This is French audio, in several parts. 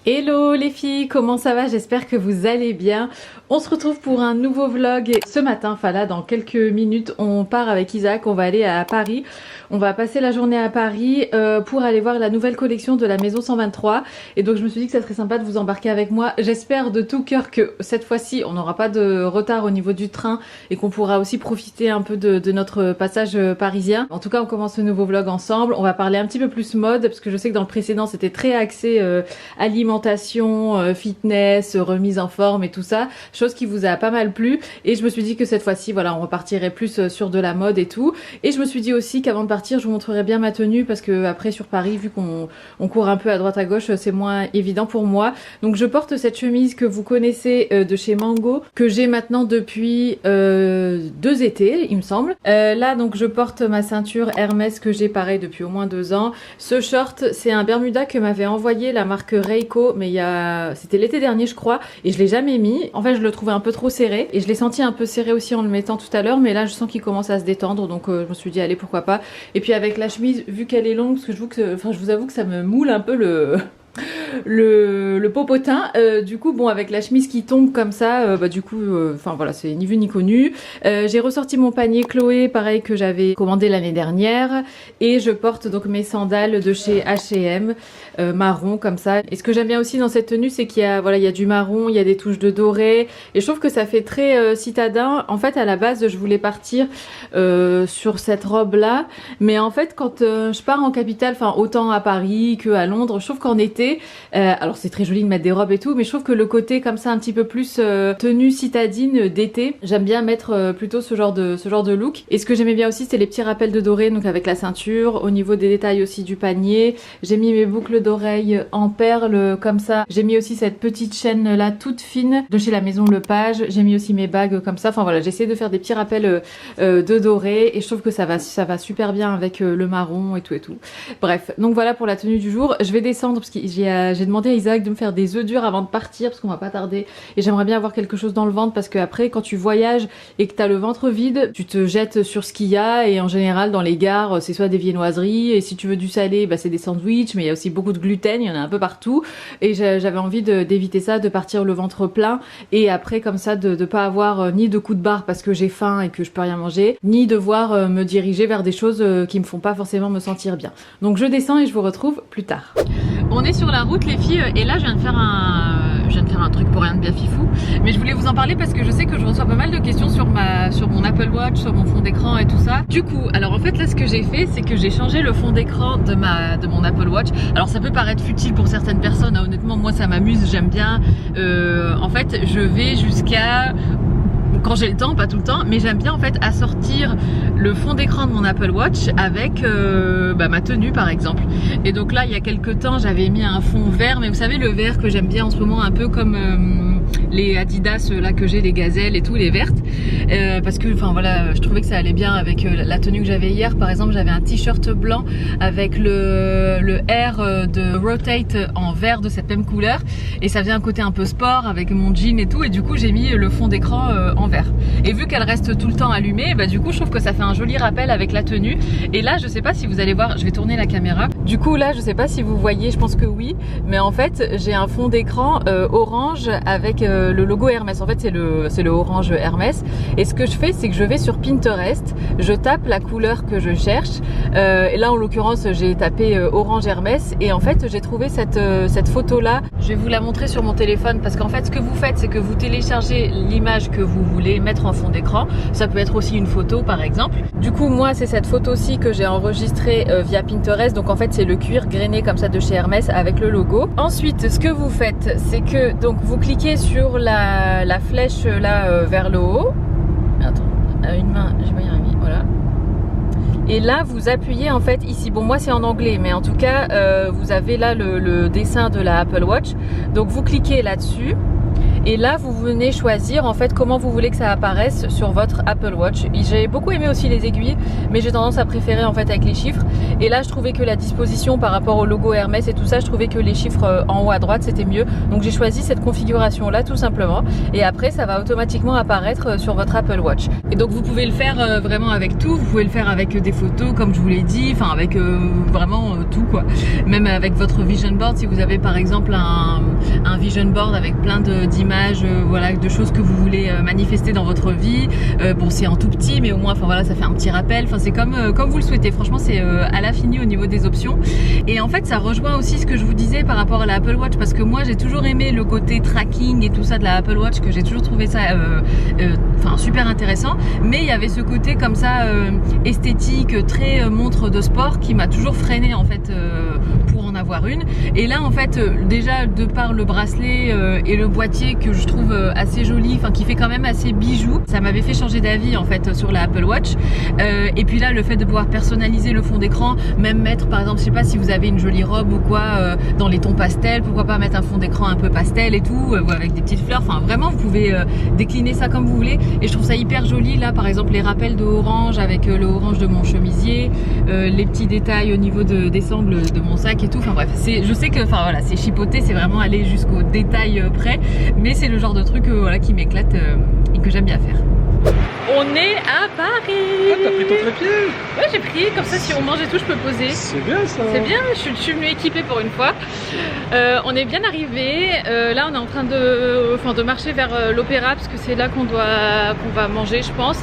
Hello les filles, comment ça va? J'espère que vous allez bien. On se retrouve pour un nouveau vlog ce matin, enfin là dans quelques minutes on part avec Isaac, on va aller à Paris. On va passer la journée à Paris pour aller voir la nouvelle collection de la maison 123. Et donc je me suis dit que ça serait sympa de vous embarquer avec moi. J'espère de tout cœur que cette fois-ci on n'aura pas de retard au niveau du train et qu'on pourra aussi profiter un peu de notre passage parisien. En tout cas on commence ce nouveau vlog ensemble. On va parler un petit peu plus mode parce que je sais que dans le précédent c'était très axé alimentation, fitness, remise en forme et tout ça, chose qui vous a pas mal plu. Et je me suis dit que cette fois-ci voilà, on repartirait plus sur de la mode et tout. Et je me suis dit aussi qu'avant de partir je vous montrerai bien ma tenue parce que après sur Paris, vu qu'on court un peu à droite à gauche, c'est moins évident pour moi. Donc je porte cette chemise que vous connaissez de chez Mango, que j'ai maintenant depuis 2 étés il me semble. Là donc je porte ma ceinture Hermès que j'ai pareil depuis au moins 2 ans. Ce short c'est un Bermuda que m'avait envoyé la marque Reiko, mais c'était l'été dernier je crois, et je l'ai jamais mis. En fait je le trouvais un peu trop serré et je l'ai senti un peu serré aussi en le mettant tout à l'heure, mais là je sens qu'il commence à se détendre, donc je me suis dit allez pourquoi pas. Et puis avec la chemise, vu qu'elle est longue, parce que je vous avoue que ça me moule un peu le popotin, du coup bon avec la chemise qui tombe comme ça, enfin voilà, c'est ni vu ni connu. J'ai ressorti mon panier Chloé, pareil que j'avais commandé l'année dernière, et je porte donc mes sandales de chez H&M marron comme ça. Et ce que j'aime bien aussi dans cette tenue, c'est qu'il y a voilà, il y a du marron, il y a des touches de doré, et je trouve que ça fait très citadin. En fait à la base je voulais partir sur cette robe là, mais en fait quand je pars en capitale, enfin autant à Paris que à Londres, je trouve qu'en été alors c'est très joli de mettre des robes et tout, mais je trouve que le côté comme ça un petit peu plus tenue citadine d'été, j'aime bien mettre plutôt ce genre de look. Et ce que j'aimais bien aussi c'était les petits rappels de doré, donc avec la ceinture, au niveau des détails aussi du panier. J'ai mis mes boucles d'oreilles en perles comme ça. J'ai mis aussi cette petite chaîne là toute fine de chez la maison Lepage. J'ai mis aussi mes bagues comme ça. Enfin voilà, j'ai essayé de faire des petits rappels de doré, et je trouve que ça va super bien avec le marron et tout et tout. Bref, donc voilà pour la tenue du jour. Je vais descendre parce que j'ai demandé à Isaac de me faire des œufs durs avant de partir parce qu'on va pas tarder, et j'aimerais bien avoir quelque chose dans le ventre parce que après quand tu voyages et que t'as le ventre vide, tu te jettes sur ce qu'il y a, et en général dans les gares c'est soit des viennoiseries, et si tu veux du salé bah c'est des sandwichs, mais il y a aussi beaucoup de gluten, il y en a un peu partout, et j'avais envie d'éviter ça, de partir le ventre plein, et après comme ça de pas avoir ni de coups de barre parce que j'ai faim et que je peux rien manger, ni devoir me diriger vers des choses qui me font pas forcément me sentir bien. Donc je descends et je vous retrouve plus tard. On est sur la route les filles, et là je viens de faire un truc pour rien de bien fifou, mais je voulais vous en parler parce que je sais que je reçois pas mal de questions sur mon Apple Watch, sur mon fond d'écran et tout ça. Du coup, alors en fait là ce que j'ai fait, c'est que j'ai changé le fond d'écran de mon Apple Watch. Alors ça peut paraître futile pour certaines personnes, hein, honnêtement moi ça m'amuse, j'aime bien. En fait je vais jusqu'à... quand j'ai le temps, pas tout le temps, mais j'aime bien en fait assortir le fond d'écran de mon Apple Watch avec ma tenue par exemple. Et donc là il y a quelques temps j'avais mis un fond vert, mais vous savez le vert que j'aime bien en ce moment, un peu comme les Adidas là que j'ai, les gazelles et tout, les vertes, parce que enfin voilà, je trouvais que ça allait bien avec la tenue que j'avais hier. Par exemple j'avais un t-shirt blanc avec le R de Rotate en vert de cette même couleur, et ça faisait un côté un peu sport avec mon jean et tout, et du coup j'ai mis le fond d'écran en vert. Et vu qu'elle reste tout le temps allumée, bah du coup je trouve que ça fait un joli rappel avec la tenue. Et là je sais pas si vous allez voir, je vais tourner la caméra. Du coup là je sais pas si vous voyez, je pense que oui, mais en fait j'ai un fond d'écran orange avec le logo Hermès. En fait c'est le orange Hermès, et ce que je fais c'est que je vais sur Pinterest, je tape la couleur que je cherche, et là en l'occurrence j'ai tapé orange Hermès, et en fait j'ai trouvé cette photo là. Je vais vous la montrer sur mon téléphone parce qu'en fait ce que vous faites c'est que vous téléchargez l'image que vous voulez mettre en fond d'écran. Ça peut être aussi une photo par exemple. Du coup moi c'est cette photo-ci que j'ai enregistrée via Pinterest, donc en fait c'est le cuir grainé comme ça de chez Hermès avec le logo. Ensuite ce que vous faites c'est que donc vous cliquez sur la flèche là vers le haut. Attends, à une main je vais y arriver, voilà. Et là vous appuyez en fait ici, bon moi c'est en anglais, mais en tout cas vous avez là le dessin de la Apple Watch, donc vous cliquez là-dessus. Et là vous venez choisir en fait comment vous voulez que ça apparaisse sur votre Apple Watch. J'ai beaucoup aimé aussi les aiguilles, mais j'ai tendance à préférer en fait avec les chiffres. Et là je trouvais que la disposition par rapport au logo Hermès et tout ça, je trouvais que les chiffres en haut à droite c'était mieux. Donc j'ai choisi cette configuration là tout simplement, et après ça va automatiquement apparaître sur votre Apple Watch. Et donc vous pouvez le faire vraiment avec tout, vous pouvez le faire avec des photos comme je vous l'ai dit, enfin avec vraiment tout quoi. Même avec votre vision board, si vous avez par exemple vision board avec plein d'images, voilà, de choses que vous voulez manifester dans votre vie. Bon, c'est en tout petit, mais au moins, enfin voilà, ça fait un petit rappel. Enfin, c'est comme vous le souhaitez. Franchement, c'est à l'infini au niveau des options. Et en fait, ça rejoint aussi ce que je vous disais par rapport à la Apple Watch, parce que moi, j'ai toujours aimé le côté tracking et tout ça de la Apple Watch, que j'ai toujours trouvé ça, enfin, super intéressant. Mais il y avait ce côté comme ça esthétique, très montre de sport, qui m'a toujours freiné en fait pour en avoir une. Et là, en fait, déjà de par le bracelet et le boîtier que je trouve assez joli, enfin qui fait quand même assez bijou, ça m'avait fait changer d'avis en fait sur la Apple Watch. Et puis là, le fait de pouvoir personnaliser le fond d'écran, même mettre par exemple, je sais pas si vous avez une jolie robe ou quoi, dans les tons pastels, pourquoi pas mettre un fond d'écran un peu pastel et tout, avec des petites fleurs. Enfin vraiment, vous pouvez décliner ça comme vous voulez. Et je trouve ça hyper joli. Là, par exemple, les rappels de orange avec le orange de mon chemisier, les petits détails au niveau des sangles de mon sac et tout. Enfin bref, je sais que, enfin voilà, c'est chipoté, c'est vraiment aller jusqu'au détail près, mais c'est le genre de truc voilà, qui m'éclate et que j'aime bien faire. On est à Paris. Ah, t'as pris ton trépied? Ouais, j'ai pris, comme ça si on mange et tout je peux poser. C'est bien ça. C'est bien, je suis venue équipée pour une fois. On est bien arrivé. Là on est en train de marcher vers l'opéra, parce que c'est là qu'on va manger je pense.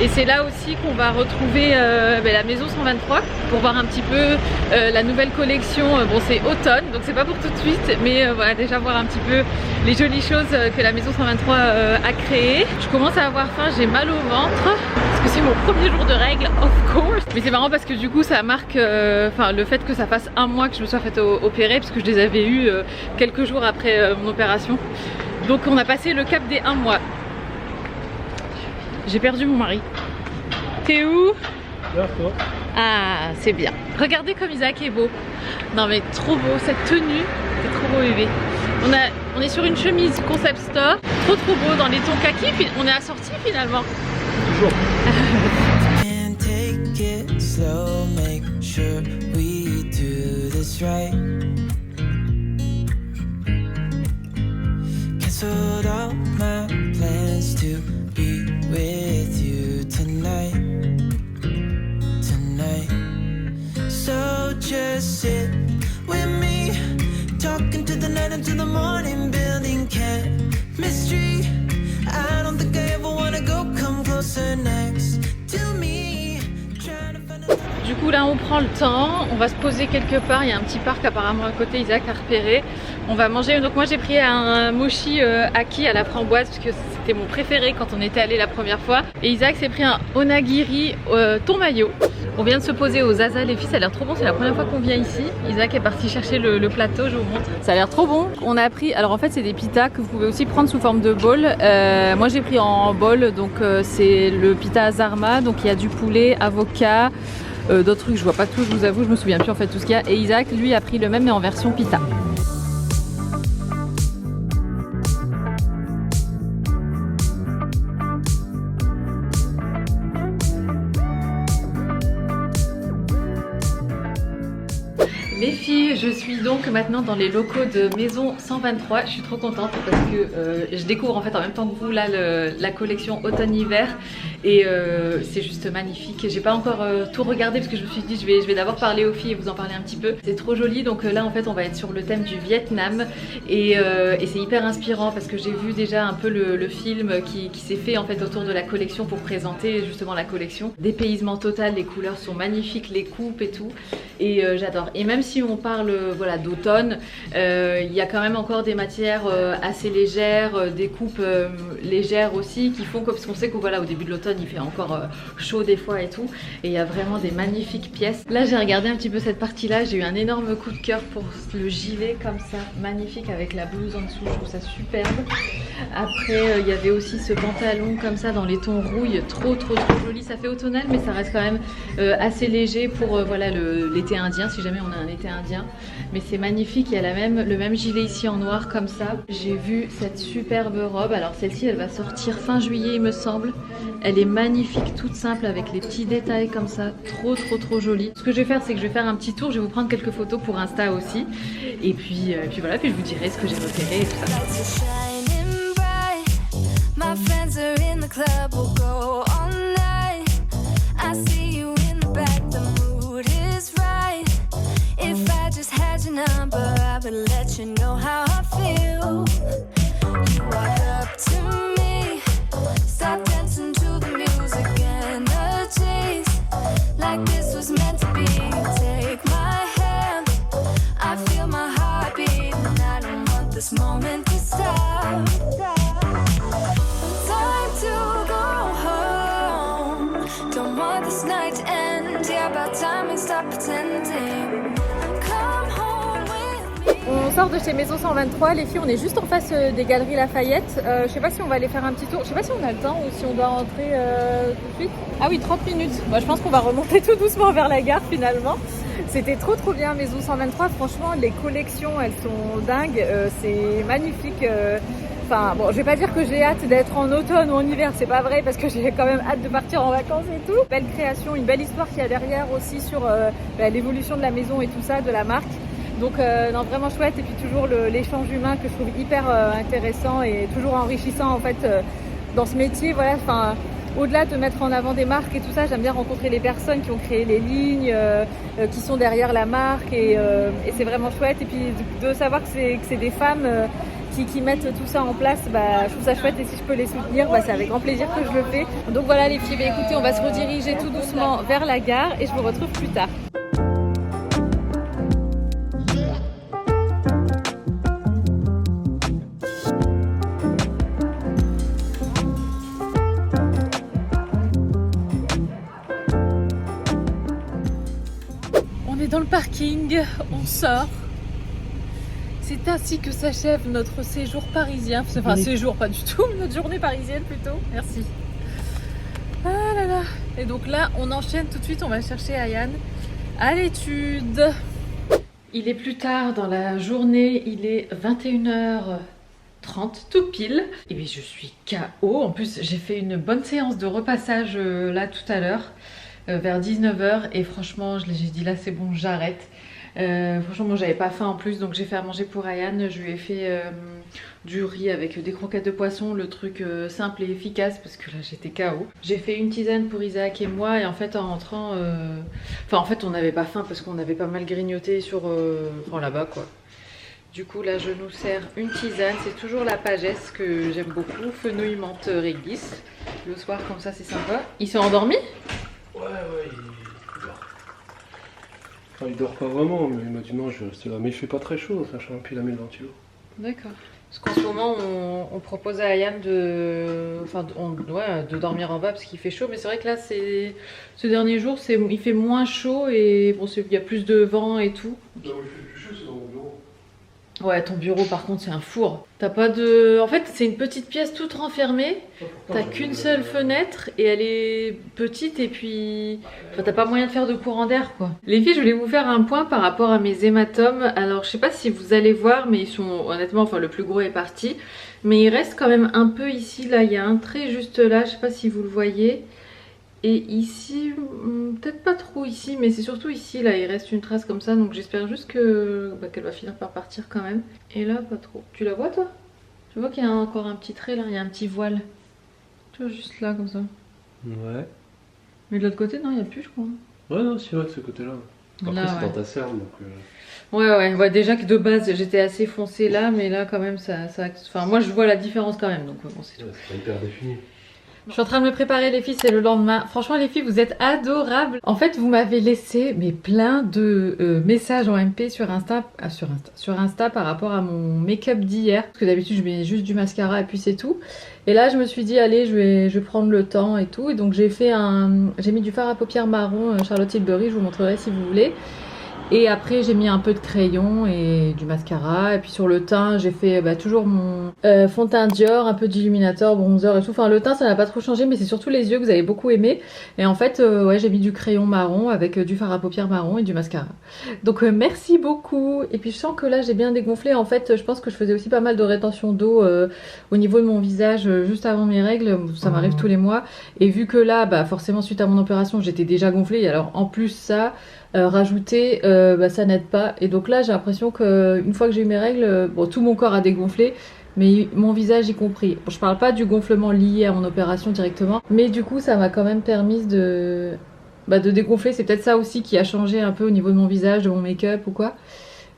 Et c'est là aussi qu'on va retrouver la maison 123 pour voir un petit peu la nouvelle collection. Bon, c'est automne donc c'est pas pour tout de suite, mais voilà, déjà voir un petit peu les jolies choses que la maison 123 a créées. Je commence à avoir faim, j'ai mal au ventre parce que c'est mon premier jour de règles, of course. Mais c'est marrant parce que du coup ça marque le fait que ça fasse un mois que je me sois fait opérer, parce que je les avais eu quelques jours après mon opération. Donc on a passé le cap des 1 mois. J'ai perdu mon mari. T'es où? D'accord. Ah, c'est bien. Regardez comme Isaac est beau. Non mais trop beau, cette tenue, c'est trop beau bébé. On est sur une chemise concept store, trop beau dans les tons kaki, puis on est assorti finalement. Toujours. And take it slow, make sure we do this right. Canceled all my plans to be with you tonight. So just sit with me, talking to the night until the morning, building chemistry. I don't think I ever wanna go, come closer next to me. Trying to find a... Du coup là on prend le temps, on va se poser quelque part, il y a un petit parc apparemment à côté, Isaac a repéré. On va manger, donc moi j'ai pris un mochi aki à la framboise parce que c'était mon préféré quand on était allé la première fois. Et Isaac s'est pris un onagiri thon mayo. On vient de se poser au Zaza les filles, ça a l'air trop bon, c'est la première fois qu'on vient ici. Isaac est parti chercher le plateau, je vous montre. Ça a l'air trop bon. On a pris, alors en fait c'est des pitas que vous pouvez aussi prendre sous forme de bol. Moi j'ai pris en bol, donc c'est le pita Zarma, donc il y a du poulet, avocat, d'autres trucs, je vois pas tout, je vous avoue, je me souviens plus en fait tout ce qu'il y a. Et Isaac lui a pris le même mais en version pita. Les filles, je suis donc maintenant dans les locaux de Maison 123. Je suis trop contente parce que je découvre en fait en même temps que vous là la collection automne-hiver et c'est juste magnifique. J'ai pas encore tout regardé parce que je me suis dit je vais d'abord parler aux filles et vous en parler un petit peu. C'est trop joli, donc là en fait on va être sur le thème du Vietnam et c'est hyper inspirant parce que j'ai vu déjà un peu le film qui s'est fait en fait autour de la collection pour présenter justement la collection. Dépaysement total, les couleurs sont magnifiques, les coupes et tout, et j'adore. Et même si on parle voilà, d'automne, il y a quand même encore des matières assez légères, des coupes légères aussi qui font que, parce qu'on sait que voilà, au début de l'automne il fait encore chaud des fois et tout, et il y a vraiment des magnifiques pièces. Là j'ai regardé un petit peu cette partie là, j'ai eu un énorme coup de cœur pour le gilet comme ça, magnifique avec la blouse en dessous, je trouve ça superbe. Après il y avait aussi ce pantalon comme ça dans les tons rouille, trop joli, ça fait automnal mais ça reste quand même assez léger pour voilà l'été indien, si jamais on a un été indien. Mais c'est magnifique, il y a le même gilet ici en noir comme ça. J'ai vu cette superbe robe, alors celle-ci elle va sortir fin juillet il me semble. Elle est magnifique, toute simple avec les petits détails comme ça, trop jolie. Ce que je vais faire c'est que je vais faire un petit tour, je vais vous prendre quelques photos pour Insta aussi. Et puis voilà, puis je vous dirai ce que j'ai repéré et tout ça. My friends are in the club, we'll go all night. I see you in the back, the mood is right. If I just had your number, I would let you know how I feel. this moment to stop. Time to go home. Don't want this night to end. Yeah, about time we stop pretending. Come home with me. On sort de chez Maison 123, les filles, on est juste en face des Galeries Lafayette. Je sais pas si on va aller faire un petit tour, je sais pas si on a le temps ou si on doit rentrer tout de suite. Ah oui, 30 minutes. Bah, je pense qu'on va remonter tout doucement vers la gare finalement. C'était trop bien Maison 123, franchement les collections elles sont dingues, c'est magnifique. Enfin bon, je vais pas dire que j'ai hâte d'être en automne ou en hiver, c'est pas vrai parce que j'ai quand même hâte de partir en vacances et tout. Belle création, une belle histoire qu'il y a derrière aussi sur l'évolution de la maison et tout ça, de la marque. Donc non, vraiment chouette, et puis toujours l'échange humain que je trouve hyper intéressant et toujours enrichissant en fait dans ce métier. Voilà, enfin au-delà de mettre en avant des marques et tout ça, j'aime bien rencontrer les personnes qui ont créé les lignes, qui sont derrière la marque, et c'est vraiment chouette. Et puis de savoir que c'est des femmes qui mettent tout ça en place, bah, je trouve ça chouette, et si je peux les soutenir, bah, c'est avec grand plaisir que je le fais. Donc voilà les filles, bah, écoutez, on va se rediriger tout doucement vers la gare et je vous retrouve plus tard. Dans le parking, on sort. C'est ainsi que s'achève notre séjour parisien. Enfin, séjour pas du tout, notre journée parisienne plutôt. Merci. Ah là là. Et donc là, on enchaîne tout de suite. On va chercher Ayane à l'étude. Il est plus tard dans la journée. Il est 21h30 tout pile. Et bien, je suis KO. En plus, j'ai fait une bonne séance de repassage là tout à l'heure. Vers 19h, et franchement j'ai dit là c'est bon, j'arrête. Franchement moi j'avais pas faim en plus, donc j'ai fait à manger pour Ayane. Je lui ai fait du riz avec des croquettes de poisson, le truc simple et efficace parce que là j'étais KO. J'ai fait une tisane pour Isaac et moi, et en fait en rentrant enfin en fait on n'avait pas faim parce qu'on avait pas mal grignoté sur enfin là-bas quoi. Du coup là je nous sers une tisane, c'est toujours la pagesse que j'aime beaucoup, fenouil menthe réglisse. Le soir comme ça c'est sympa. Il s'est endormi? Ouais, il dort. Enfin, il dort pas vraiment, mais il m'a dit non, je vais rester là. Mais il fait pas très chaud, sachant qu'il a mis le ventilo. D'accord. Parce qu'en ce moment, on propose à Ayane de dormir en bas parce qu'il fait chaud. Mais c'est vrai que là, ce dernier jour, il fait moins chaud et bon, il y a plus de vent et tout. Non, il fait plus chaud, c'est dans mon bureau. Ouais, ton bureau par contre c'est un four. T'as pas de... En fait c'est une petite pièce toute renfermée. T'as qu'une seule fenêtre et elle est petite, et puis... Enfin, t'as pas moyen de faire de courant d'air quoi. Les filles, je voulais vous faire un point par rapport à mes hématomes. Alors je sais pas si vous allez voir, mais ils sont honnêtement... Enfin le plus gros est parti. Mais il reste quand même un peu ici, là. Il y a un trait juste là, je sais pas si vous le voyez. Et ici, peut-être pas trop ici, mais c'est surtout ici, là, il reste une trace comme ça. Donc j'espère juste que qu'elle va finir par partir quand même. Et là, pas trop. Tu la vois, toi? Tu vois qu'il y a encore un petit trait, là, il y a un petit voile. Tu vois, juste là, comme ça. Ouais. Mais de l'autre côté, non, il n'y a plus, je crois. Ouais, non, c'est vrai de ce côté-là. Après, Là, c'est ouais. dans ta cerne, donc... Ouais, déjà que de base, j'étais assez foncée là, mais là, quand même, ça... Enfin, moi, je vois la différence quand même, donc bon, c'est tout. Ouais, c'est pas hyper défini. Je suis en train de me préparer les filles, c'est le lendemain. Franchement les filles, vous êtes adorables. En fait, vous m'avez laissé mais plein de messages en MP sur Insta par rapport à mon make-up d'hier. Parce que d'habitude je mets juste du mascara et puis c'est tout. Et là je me suis dit allez, je vais prendre le temps et tout. Et donc j'ai mis du fard à paupières marron Charlotte Tilbury, je vous montrerai si vous voulez. Et après j'ai mis un peu de crayon et du mascara. Et puis sur le teint j'ai fait toujours mon fond de teint Dior, un peu d'illuminator, bronzer et tout. Enfin le teint ça n'a pas trop changé, mais c'est surtout les yeux que vous avez beaucoup aimé. Et en fait ouais, j'ai mis du crayon marron avec du fard à paupières marron et du mascara. Donc merci beaucoup. Et puis je sens que là j'ai bien dégonflé. En fait je pense que je faisais aussi pas mal de rétention d'eau au niveau de mon visage juste avant mes règles. Ça m'arrive tous les mois. Et vu que là forcément suite à mon opération j'étais déjà gonflée. Et alors en plus ça... rajouter ça n'aide pas, et donc là j'ai l'impression que une fois que j'ai eu mes règles, bon tout mon corps a dégonflé mais mon visage y compris. Bon, je parle pas du gonflement lié à mon opération directement, mais du coup ça m'a quand même permis de dégonfler. C'est peut-être ça aussi qui a changé un peu au niveau de mon visage, de mon make-up ou quoi.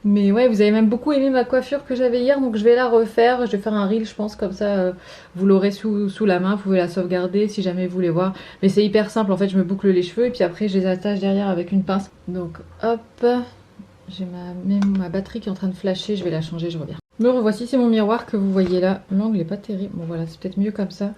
Mais ouais, vous avez même beaucoup aimé ma coiffure que j'avais hier, donc je vais la refaire. Je vais faire un reel, je pense, comme ça vous l'aurez sous la main, vous pouvez la sauvegarder si jamais vous voulez voir. Mais c'est hyper simple, en fait je me boucle les cheveux et puis après je les attache derrière avec une pince. Donc hop, j'ai ma batterie qui est en train de flasher, je vais la changer, je reviens. Me revoici, c'est mon miroir que vous voyez là. L'angle est pas terrible. Bon voilà, c'est peut-être mieux comme ça.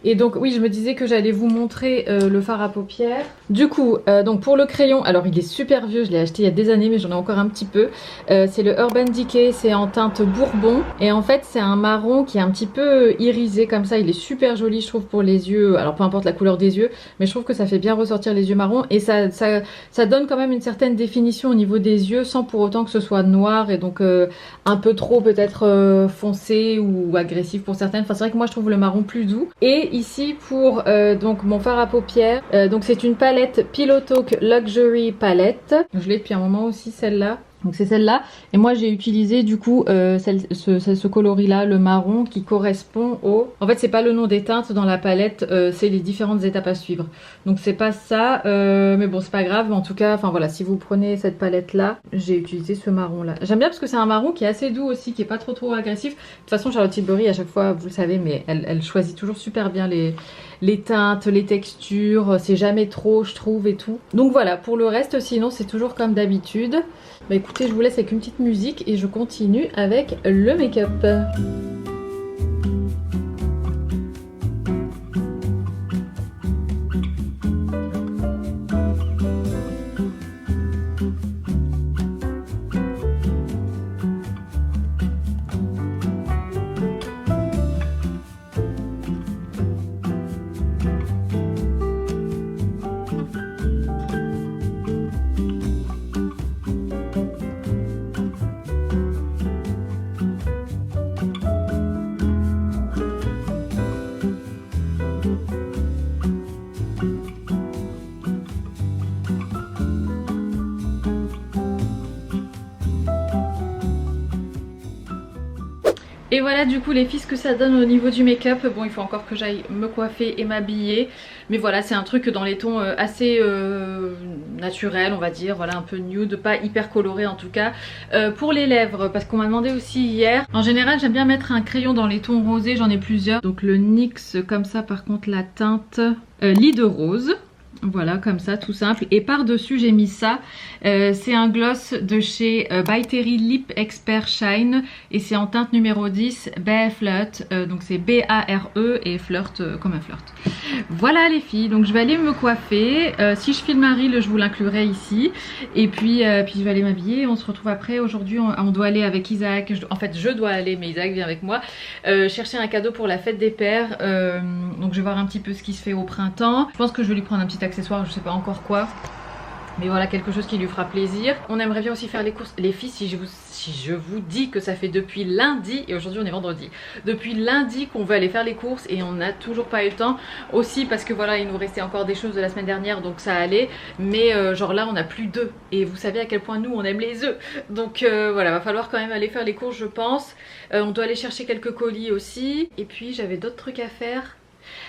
Et donc oui, je me disais que j'allais vous montrer le fard à paupières. Du coup, donc pour le crayon, alors il est super vieux, je l'ai acheté il y a des années mais j'en ai encore un petit peu. C'est le Urban Decay, c'est en teinte bourbon. Et en fait c'est un marron qui est un petit peu irisé comme ça, il est super joli je trouve pour les yeux. Alors peu importe la couleur des yeux, mais je trouve que ça fait bien ressortir les yeux marrons. Et ça donne quand même une certaine définition au niveau des yeux sans pour autant que ce soit noir et donc un peu trop peut-être foncé ou agressif pour certaines. Enfin c'est vrai que moi je trouve le marron plus doux. Et ici pour donc mon fard à paupières, donc c'est une palette Pillow Talk Luxury Palette. Je l'ai depuis un moment aussi celle-là. Donc c'est celle-là. Et moi j'ai utilisé du coup ce coloris là, le marron qui correspond au... En fait c'est pas le nom des teintes dans la palette, c'est les différentes étapes à suivre. Donc c'est pas ça, mais bon c'est pas grave. En tout cas, enfin voilà, si vous prenez cette palette là, j'ai utilisé ce marron là. J'aime bien parce que c'est un marron qui est assez doux aussi, qui est pas trop agressif. De toute façon Charlotte Tilbury à chaque fois, vous le savez, mais elle choisit toujours super bien les teintes, les textures, c'est jamais trop je trouve et tout. Donc voilà, pour le reste sinon c'est toujours comme d'habitude. Bah écoutez, je vous laisse avec une petite musique et je continue avec le make-up. Et voilà du coup les filles ce que ça donne au niveau du make-up. Bon il faut encore que j'aille me coiffer et m'habiller. Mais voilà c'est un truc dans les tons assez naturels on va dire. Voilà un peu nude, pas hyper coloré en tout cas. Pour les lèvres parce qu'on m'a demandé aussi hier. En général j'aime bien mettre un crayon dans les tons rosés, j'en ai plusieurs. Donc le NYX comme ça par contre la teinte lit de rose. Voilà comme ça tout simple et par dessus j'ai mis ça, c'est un gloss de chez By Terry Lip Expert Shine et c'est en teinte numéro 10 Bare Flirt, donc c'est B-A-R-E et flirt comme un flirt. Voilà les filles, donc je vais aller me coiffer, si je filme un reel je vous l'inclurai ici et puis je vais aller m'habiller. On se retrouve après. Aujourd'hui on doit aller avec Isaac, en fait je dois aller mais Isaac vient avec moi chercher un cadeau pour la fête des pères, donc je vais voir un petit peu ce qui se fait au printemps. Je pense que je vais lui prendre un petit accessoire, je sais pas encore quoi, mais voilà quelque chose qui lui fera plaisir. On aimerait bien aussi faire les courses les filles. Si je vous dis que ça fait depuis lundi, et aujourd'hui on est vendredi, depuis lundi qu'on veut aller faire les courses et on n'a toujours pas eu le temps, aussi parce que voilà il nous restait encore des choses de la semaine dernière donc ça allait, mais genre là on n'a plus d'œufs et vous savez à quel point nous on aime les œufs, donc voilà va falloir quand même aller faire les courses je pense. On doit aller chercher quelques colis aussi et puis j'avais d'autres trucs à faire.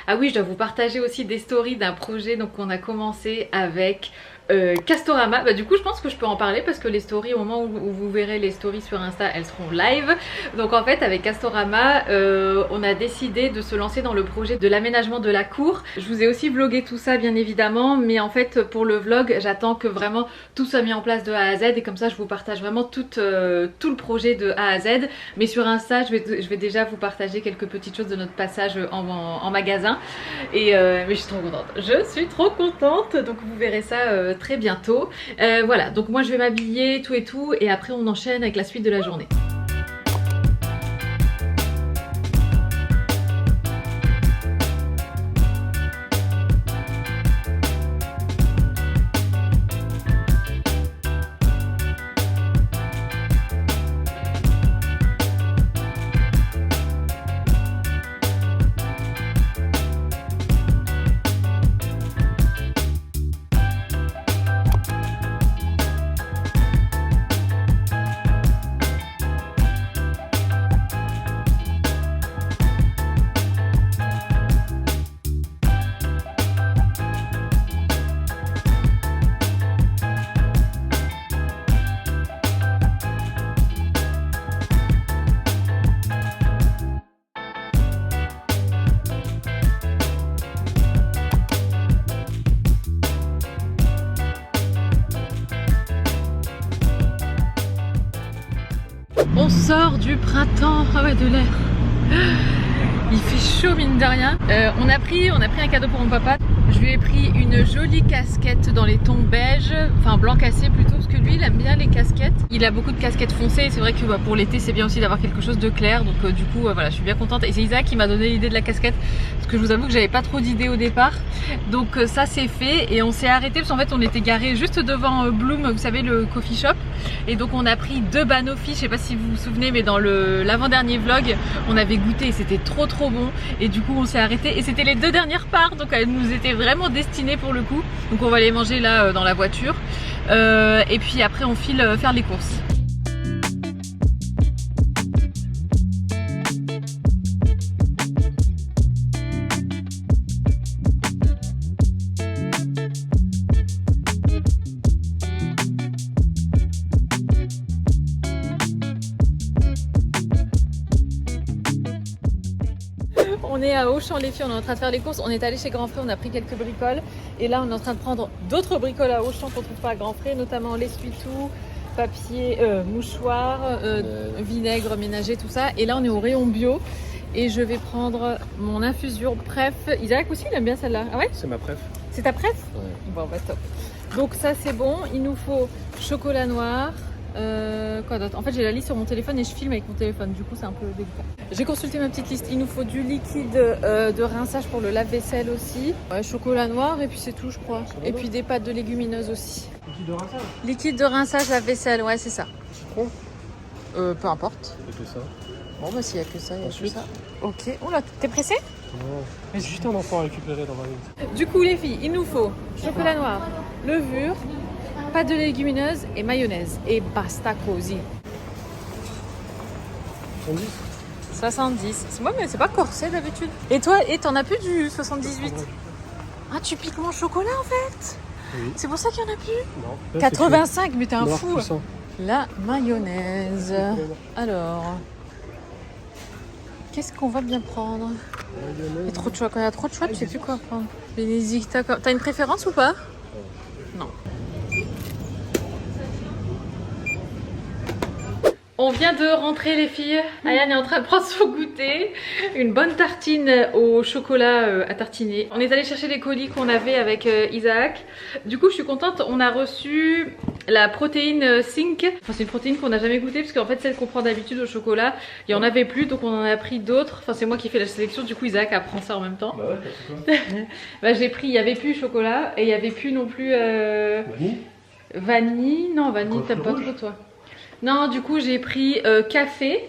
Ah oui, je dois vous partager aussi des stories d'un projet donc qu'on a commencé avec Castorama. Bah du coup je pense que je peux en parler parce que les stories, au moment où vous verrez les stories sur Insta, elles seront live. Donc en fait avec Castorama on a décidé de se lancer dans le projet de l'aménagement de la cour. Je vous ai aussi vlogué tout ça bien évidemment, mais en fait pour le vlog j'attends que vraiment tout soit mis en place de A à Z et comme ça je vous partage vraiment tout le projet de A à Z. Mais sur Insta je vais déjà vous partager quelques petites choses de notre passage en magasin et mais je suis trop contente, je suis trop contente, donc vous verrez ça très bientôt. Voilà, donc moi je vais m'habiller tout et après on enchaîne avec la suite de la journée. du printemps. Ah ouais, de l'air. Il fait chaud mine de rien. On a pris un cadeau pour mon papa. Je lui ai pris une jolie casquette dans les tons beige, enfin blanc cassé plutôt, parce que lui il aime bien les casquettes. Il a beaucoup de casquettes foncées et c'est vrai que pour l'été c'est bien aussi d'avoir quelque chose de clair. Donc du coup voilà, je suis bien contente. Et c'est Isaac qui m'a donné l'idée de la casquette, parce que je vous avoue que j'avais pas trop d'idées au départ. Donc ça c'est fait et on s'est arrêté parce qu'en fait on était garé juste devant Bloom, vous savez, le coffee shop. Et donc on a pris 2 banoffee, je sais pas si vous vous souvenez, mais dans l'avant-dernier vlog on avait goûté et c'était trop bon. Et du coup on s'est arrêté et c'était les 2 dernières parts, donc elles nous étaient vraiment destinées pour le coup. Donc on va les manger là dans la voiture et puis après on file faire les courses. On est à Auchan les filles, on est en train de faire les courses. On est allé chez Grand Frais, on a pris quelques bricoles. Et là on est en train de prendre d'autres bricoles à Auchan qu'on trouve pas à Grand Frais, notamment l'essuie-tout, papier, mouchoir, vinaigre ménager, tout ça. Et là on est au rayon bio. Et je vais prendre mon infusion préf. Isaac aussi il aime bien celle-là. Ah ouais? C'est ma préf. C'est ta préf? Ouais. Bon bah top. Donc ça c'est bon. Il nous faut chocolat noir. Quoi d'autre? En fait j'ai la liste sur mon téléphone et je filme avec mon téléphone, du coup c'est un peu délicat. J'ai consulté ma petite liste, il nous faut du liquide de rinçage pour le lave-vaisselle aussi, ouais, chocolat noir et puis c'est tout je crois. Et puis des pâtes de légumineuses aussi. Liquide de rinçage? Liquide de rinçage lave-vaisselle, ouais c'est ça. Citron? Peu importe. C'est que ça. Bon bah s'il y a que ça, il y a que Ensuite ça. Ok, oh là t'es pressé? Non, mais c'est juste un enfant à récupérer dans 20 minutes. Du coup les filles, il nous faut chocolat noir, levure, pâte de légumineuses et mayonnaise. Et basta così. 70? 70. C'est moi mais c'est pas corsé d'habitude. Et toi, et t'en as plus du 78? Ah tu piques mon chocolat en fait? Oui. C'est pour ça qu'il y en a plus? Non. Là, 85, mais t'es un noir fou. puissant. La mayonnaise. Alors, qu'est-ce qu'on va bien prendre? Il y a trop de choix. Quand il y a trop de choix, tu sais plus quoi prendre. Bénédicta, t'as une préférence ou pas? Non. On vient de rentrer les filles. Ayane est en train de prendre son goûter. Une bonne tartine au chocolat à tartiner. On est allé chercher les colis qu'on avait avec Isaac. Du coup je suis contente, on a reçu la protéine Zinc. Enfin c'est une protéine qu'on n'a jamais goûtée parce qu'en fait celle qu'on prend d'habitude au chocolat, il n'y en avait plus donc on en a pris d'autres. Enfin c'est moi qui fais la sélection, du coup Isaac apprend ça en même temps. Bah ouais, t'as fait quoi? Bah j'ai pris, il n'y avait plus chocolat et il n'y avait plus non plus Vanille? vanille. Non vanille Coffre t'aimes pas rouge? trop toi. Non du coup j'ai pris café.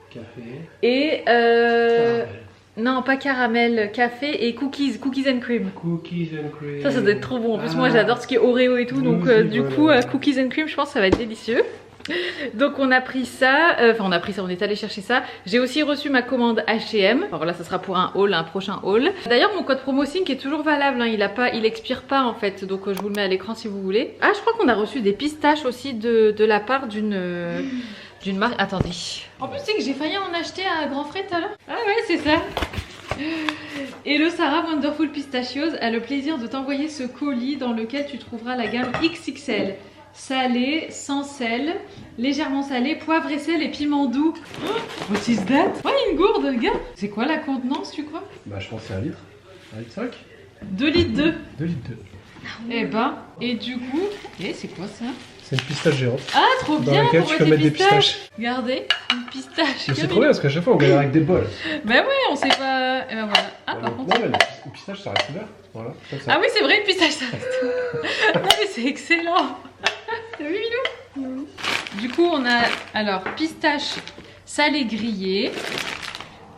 Café. Et Caramel. non pas caramel, café et cookies and cream. Cookies and cream. Ça doit être trop bon. En plus moi j'adore ce qui est Oreo et tout, Oui, donc oui, du voilà. coup cookies and cream je pense que ça va être délicieux. Donc on a pris ça, enfin on a pris ça, on est allé chercher ça. J'ai aussi reçu ma commande H&M. Enfin voilà, ça sera pour un haul, un prochain haul. D'ailleurs mon code promo Sync est toujours valable, hein. Il expire pas en fait, donc je vous le mets à l'écran si vous voulez. Ah je crois qu'on a reçu des pistaches aussi de la part d'une marque. Attendez. En plus c'est que j'ai failli en acheter à Grand Frais tout à l'heure. Ah ouais c'est ça. Hello Sarah, Wonderful Pistachios a le plaisir de t'envoyer ce colis dans lequel tu trouveras la gamme XXL. Salé, sans sel, légèrement salé, poivre et sel et piment doux. Oh, what is that? Ouais, une gourde, gars. C'est quoi la contenance, tu crois? Bah je pense que c'est 1 litre. 1 litre 5? 2 litres 2. 2 litres 2. Eh ben, et du coup, c'est quoi ça? C'est une pistache géante. Ah, trop Dans bien. laquelle pour tu peux mettre des pistaches. Regardez, une pistache. Mais c'est comme trop bien parce qu'à chaque fois on galère avec des bols. Bah ouais, on sait pas. Et ben voilà. Ah, par contre. Non, mais une pistache ça reste ouvert. Voilà. Comme ça. Ah oui, c'est vrai, une pistache, ça reste. Non, mais c'est excellent. T'as vu, Milou? Du coup, on a alors pistache salé grillé.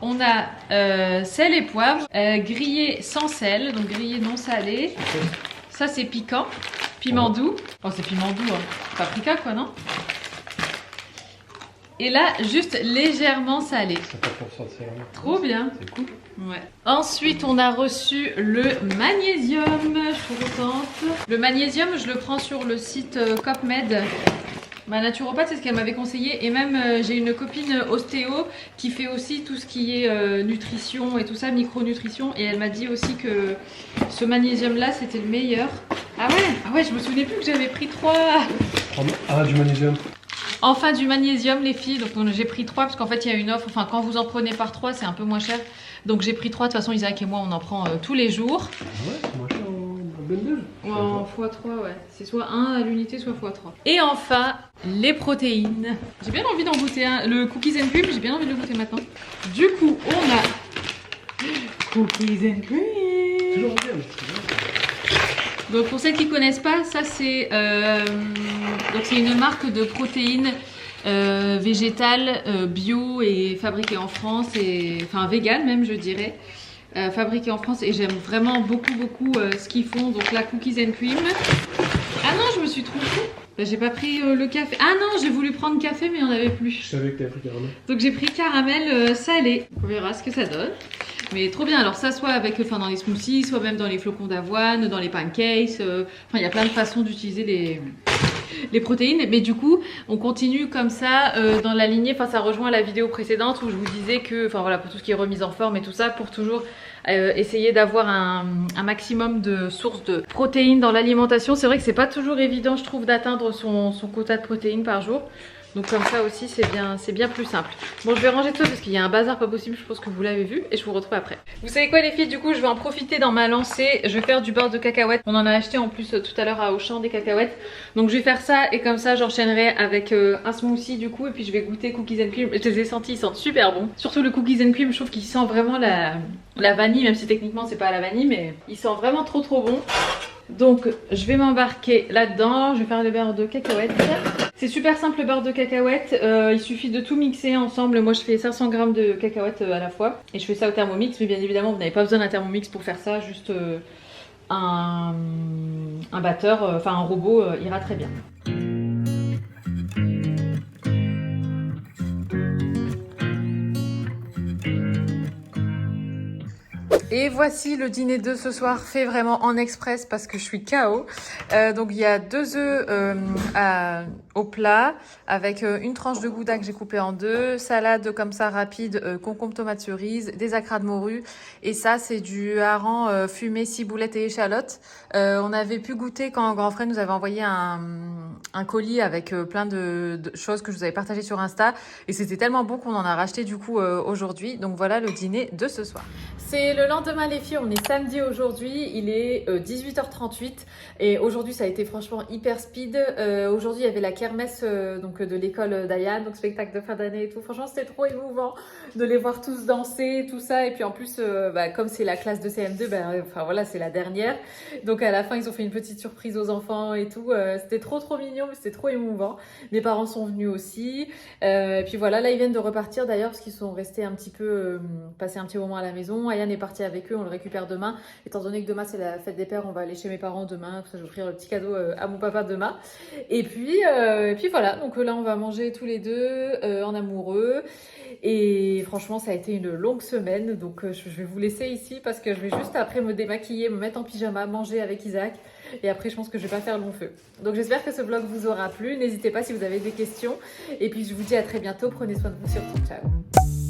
On a sel et poivre, grillé sans sel, donc grillé non salé. Ça, c'est piquant. Piment doux. Oh, c'est piment doux, hein. Paprika, quoi, non? Et là, juste légèrement salé. 50% de sel. Trop bien. C'est cool. Ouais. Ensuite, on a reçu le magnésium. Je suis contente. Le magnésium, je le prends sur le site CopMed. Ma naturopathe, c'est ce qu'elle m'avait conseillé. Et même, j'ai une copine ostéo qui fait aussi tout ce qui est nutrition et tout ça, micronutrition. Et elle m'a dit aussi que ce magnésium-là, c'était le meilleur. Ah ouais, je me souvenais plus que j'avais pris 3. Ah, du magnésium. Enfin du magnésium les filles, donc j'ai pris 3 parce qu'en fait il y a une offre, enfin quand vous en prenez par 3 c'est un peu moins cher. Donc j'ai pris 3, de toute façon Isaac et moi on en prend tous les jours. Ouais, c'est moins cher en bundle. Ouais, en x3 ouais, c'est soit 1 à l'unité soit x3. Et enfin les protéines. J'ai bien envie d'en goûter un, le cookies and cream, j'ai bien envie de le goûter maintenant. Du coup on a cookies and cream. Toujours bien, mais c'est bien. Donc pour celles qui connaissent pas, ça c'est une marque de protéines végétales bio et fabriquées en France et enfin vegan même je dirais, fabriquées en France et j'aime vraiment beaucoup ce qu'ils font. Donc la cookies and cream. Ah non, je me suis trompée. Bah, j'ai pas pris le café. Ah non, j'ai voulu prendre café mais il n'y en avait plus. Je savais que t'avais pris caramel. Donc j'ai pris caramel salé. On verra ce que ça donne. Mais trop bien, alors ça soit avec, enfin, dans les smoothies, soit même dans les flocons d'avoine, dans les pancakes, enfin il y a plein de façons d'utiliser les protéines. Mais du coup on continue comme ça dans la lignée, enfin ça rejoint la vidéo précédente où je vous disais que, enfin voilà, pour tout ce qui est remise en forme et tout ça, pour toujours essayer d'avoir un maximum de sources de protéines dans l'alimentation. C'est vrai que c'est pas toujours évident je trouve d'atteindre son quota de protéines par jour. Donc comme ça aussi c'est bien plus simple. Bon, je vais ranger tout ça parce qu'il y a un bazar pas possible, je pense que vous l'avez vu, et je vous retrouve après. Vous savez quoi les filles, du coup je vais en profiter dans ma lancée. Je vais faire du beurre de cacahuète. On en a acheté en plus tout à l'heure à Auchan des cacahuètes. Donc je vais faire ça et comme ça j'enchaînerai avec un smoothie du coup. Et puis je vais goûter cookies and cream. Je les ai sentis, ils sentent super bon. Surtout le cookies and cream, je trouve qu'il sent vraiment la vanille, même si techniquement c'est pas à la vanille, mais il sent vraiment trop bon. Donc je vais m'embarquer là-dedans, je vais faire le beurre de cacahuète. C'est super simple le beurre de cacahuète, il suffit de tout mixer ensemble. Moi je fais 500 g de cacahuètes à la fois et je fais ça au Thermomix, mais bien évidemment vous n'avez pas besoin d'un Thermomix pour faire ça, juste un batteur, enfin un robot ira très bien. Et voici le dîner de ce soir fait vraiment en express parce que je suis KO. Donc il y a 2 œufs au plat avec une tranche de gouda que j'ai coupée en 2, salade comme ça rapide, concombre, tomate cerise, des acras de morue. Et ça c'est du hareng fumé, ciboulette et échalote. On avait pu goûter quand Grand Frère nous avait envoyé un colis avec plein de choses que je vous avais partagées sur Insta. Et c'était tellement bon qu'on en a racheté du coup aujourd'hui. Donc voilà le dîner de ce soir. C'est le lendemain les filles, on est samedi aujourd'hui, il est 18h38 et aujourd'hui ça a été franchement hyper speed. Aujourd'hui il y avait la kermesse donc de l'école d'Ayane, donc spectacle de fin d'année et tout. Franchement c'était trop émouvant de les voir tous danser, tout ça. Et puis en plus comme c'est la classe de CM2, enfin voilà c'est la dernière. Donc à la fin ils ont fait une petite surprise aux enfants et tout. C'était trop mignon, mais c'était trop émouvant. Mes parents sont venus aussi. Et puis voilà, là ils viennent de repartir d'ailleurs parce qu'ils sont restés un petit peu, passer un petit moment à la maison. Ayane est partie avec eux, on le récupère demain. Étant donné que demain c'est la fête des pères, on va aller chez mes parents demain. Je vais offrir le petit cadeau à mon papa demain. Et puis voilà, donc là on va manger tous les deux en amoureux. Et franchement ça a été une longue semaine. Donc je vais vous laisser ici parce que je vais juste après me démaquiller, me mettre en pyjama, manger avec Isaac. Et après je pense que je vais pas faire long feu. Donc j'espère que ce vlog vous aura plu. N'hésitez pas si vous avez des questions. Et puis je vous dis à très bientôt. Prenez soin de vous surtout. Ciao.